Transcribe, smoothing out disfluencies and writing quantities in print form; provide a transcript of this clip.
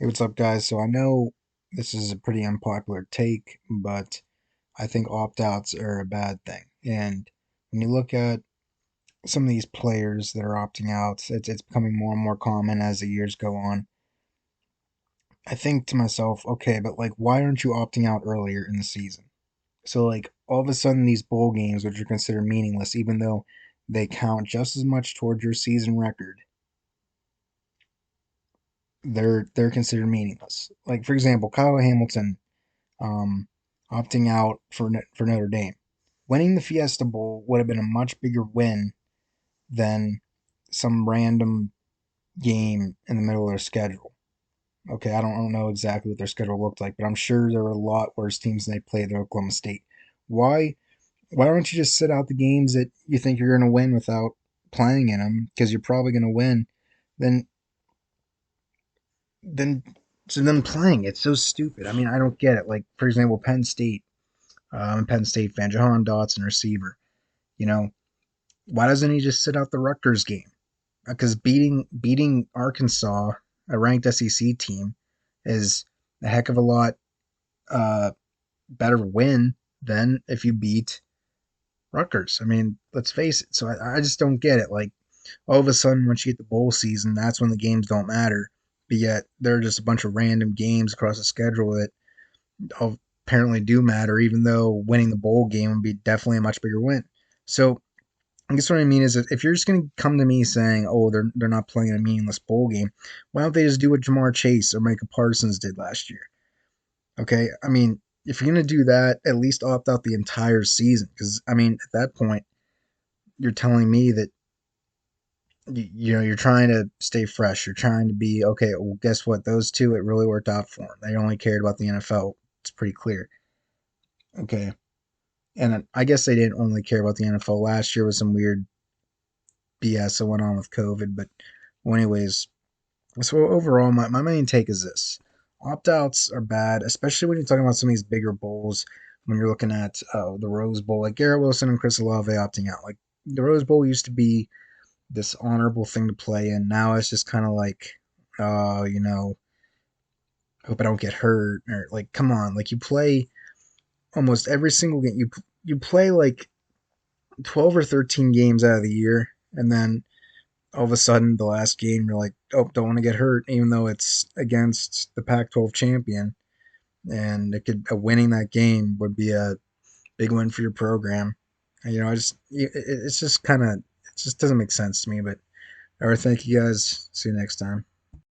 Hey, what's up, guys? So I know this is a pretty unpopular take, but I think opt-outs are a bad thing. And when you look at some of these players that are opting out, it's becoming more and more common as the years go on. I think to myself, okay, but like, why aren't you opting out earlier in the season? So like, all of a sudden, these bowl games, which are considered meaningless, even though they count just as much towards your season record, they're considered meaningless. Like for example, Kyle Hamilton um, opting out for Notre Dame. Winning the Fiesta Bowl would have been a much bigger win than some random game in the middle of their schedule. Okay, I don't know exactly what their schedule looked like, but I'm sure there were a lot worse teams than they played at Oklahoma State. Why why don't you just sit out the games that you think you're going to win without playing in them because you're probably going to win? Then then so then playing it's so stupid. I mean, I don't get it. Like for example, Penn State. I'm a Penn State fan. Jahan Dotson, receiver. You know, why doesn't he just sit out the Rutgers game? Because beating Arkansas, a ranked SEC team, is a heck of a lot uh, better win than if you beat Rutgers. I mean, let's face it. So I just don't get it. Like all of a sudden, once you get the bowl season, that's when the games don't matter. But yet there are just a bunch of random games across the schedule that apparently do matter, even though winning the bowl game would be definitely a much bigger win. So I guess what I mean is that if you're just going to come to me saying, "Oh, they're not playing a meaningless bowl game," why don't they just do what Jamar Chase or Micah Parsons did last year? Okay, I mean, if you're going to do that, at least opt out the entire season, because I mean, at that point, you're telling me that you're trying to stay fresh. You're trying to be okay. Well, guess what? Those two, it really worked out for them. They only cared about the NFL. It's pretty clear. Okay, and I guess they didn't only care about the NFL last year with some weird BS that went on with COVID. But, well, anyways, so overall, my main take is this: opt outs are bad, especially when you're talking about some of these bigger bowls. When you're looking at the Rose Bowl, like Garrett Wilson and Chris Olave opting out, like the Rose Bowl used to be this honorable thing to play in. Now it's just kind of like, hope I don't get hurt, or like, come on, like you play almost every single game. You play like 12 or 13 games out of the year, and then all of a sudden the last game you're like, oh, don't want to get hurt, even though it's against the Pac-12 champion, and winning that game would be a big win for your program. And, it's just kind of it just doesn't make sense to me. But all right, thank you guys. See you next time.